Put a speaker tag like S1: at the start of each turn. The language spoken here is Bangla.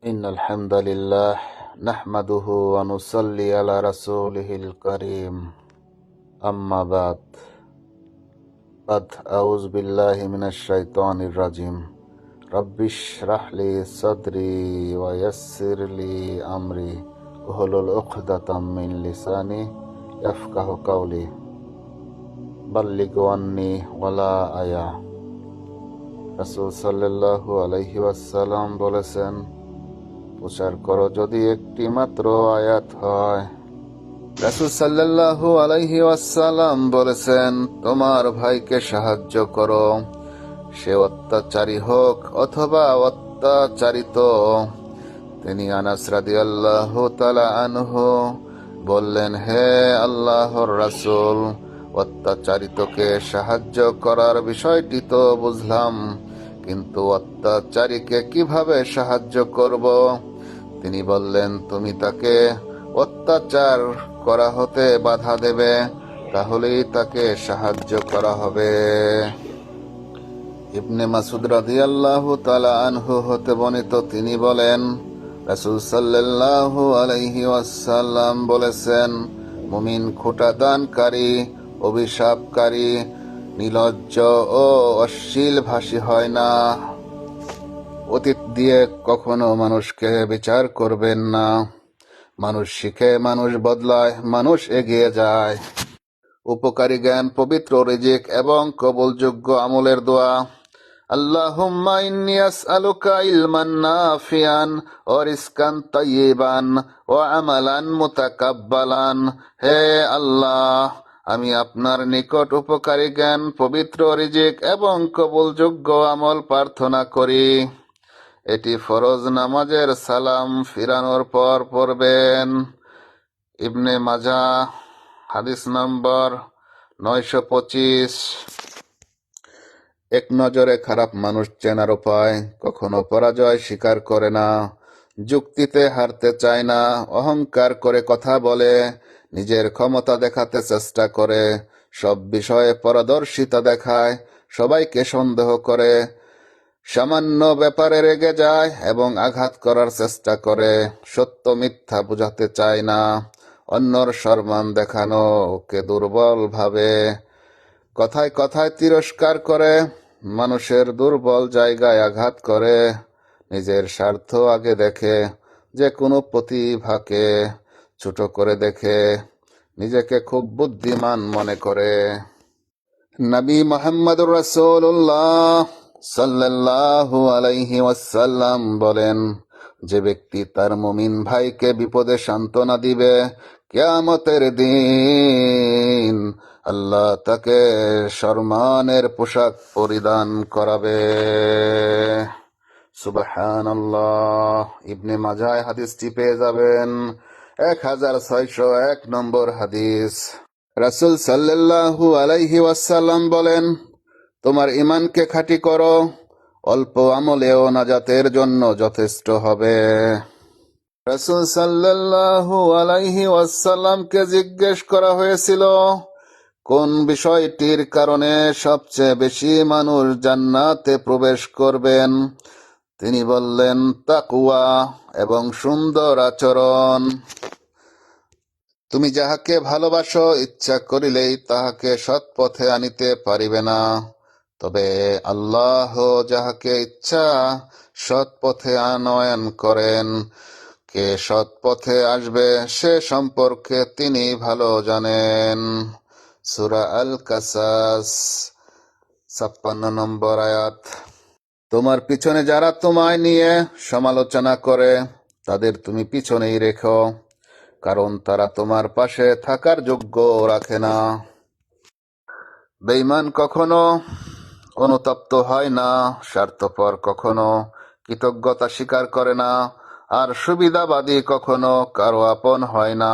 S1: إن الحمد لله نحمده ونصلي على رسوله الكريم أما بعد أعوذ بالله من الشيطان الرجيم رب اشرح لي صدري ويسر لي أمري واحلل عقدة من لساني يفقه قولي بلغ عني ولا آية রাসূল সাল্লাল্লাহু আলাইহি ওয়াসাল্লাম বলেছেন, প্রচার করো যদি একটি মাত্র আয়াত হয়। রাসূল সাল্লাল্লাহু আলাইহি ওয়াসাল্লাম বলেছেন, তোমার ভাইকে সাহায্য করো, সে অত্যাচারী হোক অথবা অত্যাচারিত। তিনি আনাস রাদিয়াল্লাহু তাআলা আনহু বললেন, হে আল্লাহর রাসূল, অত্যাচারিতকে সাহায্য করার বিষয়টি তো বুঝলাম, কিন্তু অত্যাচারীকে কিভাবে সাহায্য করব? তিনি বললেন, তুমি তাকে অত্যাচার করা হতে বাধা দেবে, তাহলেই তাকে সাহায্য করা হবে। ইবনে মাসউদ রাদিয়াল্লাহু তাআলা আনহু হতে বর্ণিত, তিনি বলেন, রাসূল সাল্লাল্লাহু আলাইহি ওয়াসাল্লাম বলেছেন, মুমিন খোঁটা দানকারী, অভিশাপকারী, নির্লজ্জ ও অশ্লীল ভাষী হয় না। অতীত দিয়ে কখনো মানুষকে বিচার করবেন না। মানুষ শিখে, মানুষ বদলায়, মানুষ এগিয়ে যায়। উপকারী জ্ঞান, পবিত্র রিজিক এবং কবুলযোগ্য আমলের দোয়া। আল্লাহুম্মা ইন্নী আসআলুকা ইলমান নাফিআন ওয়া রিজকান তাইয়্যিবান ওয়া আমালান মুতাকাব্বালান। হে আল্লাহ, আমি আপনার নিকট উপকারী জ্ঞান, পবিত্র রিজিক এবং কবুলযোগ্য আমল প্রার্থনা করি। এটি ফরজ নামাজের সালাম ফিরানোর পর পড়বেন। ইবনে মাজাহ, হাদিস নম্বর 925। এক নজরে খারাপ মানুষ চেনার উপায়: কখনো পরাজয় স্বীকার করে না, যুক্তিতে হারতে চায় না, অহংকার করে কথা বলে, নিজের ক্ষমতা দেখাতে চেষ্টা করে, সব বিষয়ে পারদর্শিতা দেখায়, সবাইকে সন্দেহ করে, সামান্য ব্যাপারে রেগে যায় এবং আঘাত করার চেষ্টা করে, সত্য মিথ্যা বোঝাতে চায় না, অন্যর সম্মান দেখানো ওকে দুর্বল ভাবে, কথায় কথায় তিরস্কার করে, মানুষের দুর্বল জায়গায় আঘাত করে, নিজের স্বার্থ আগে দেখে, যে কোনো প্রতিভাকে ছোট করে দেখে, নিজেকে খুব বুদ্ধিমান মনে করে। নবী মুহাম্মদুর রাসূলুল্লাহ সাল্লাল্লাহু আলাইহি ওয়াসাল্লাম বলেন, যে ব্যক্তি তার মুমিন ভাইকে বিপদে সান্ত্বনা দিবে, কিয়ামতের দিন আল্লাহ তাকে সম্মানের পোশাক পরিধান করাবে। সুবহানাল্লাহ। ইবনে মাজাহ হাদিসটি পেয়ে যাবেন 1601 নম্বর হাদিস। রাসূল সাল্লাল্লাহু আলাইহি ওয়াসাল্লাম বলেন, তোমার ঈমানকে খাঁটি করো, অল্প আমলেও নাজাতের জন্য যথেষ্ট হবে। রাসূল সাল্লাল্লাহু আলাইহি ওয়াসাল্লামকে জিজ্ঞেস করা হয়েছিল, কোন বিষয়টির কারণে সবচেয়ে বেশি মানুষ জান্নাতে প্রবেশ করবেন? তিনি বললেন, তাকওয়া এবং সুন্দর আচরণ। তুমি যাহাকে ভালোবাসো, ইচ্ছা করিলেই তাহাকে সৎ পথে আনিতে পারিবে না, তবে আল্লাহ যাহাকে ইচ্ছা সৎ পথে আনয়ন করেন। কে সৎ পথে আসবে সে সম্পর্কে তিনি ভালো জানেন। সূরা আল কাসাস 56 নম্বর আয়াত। তোমার পিছনে যারা তোমায় নিয়ে সমালোচনা করে, তাদের তুমি পিছনেই রেখো, কারণ তারা তোমার পাশে থাকার যোগ্য রাখে না। বেঈমান কখনো অনুতপ্ত হয় না, স্বার্থপর কখনো কৃতজ্ঞতা স্বীকার করে না, আর সুবিধাবাদী কখনো কারো আপন হয় না।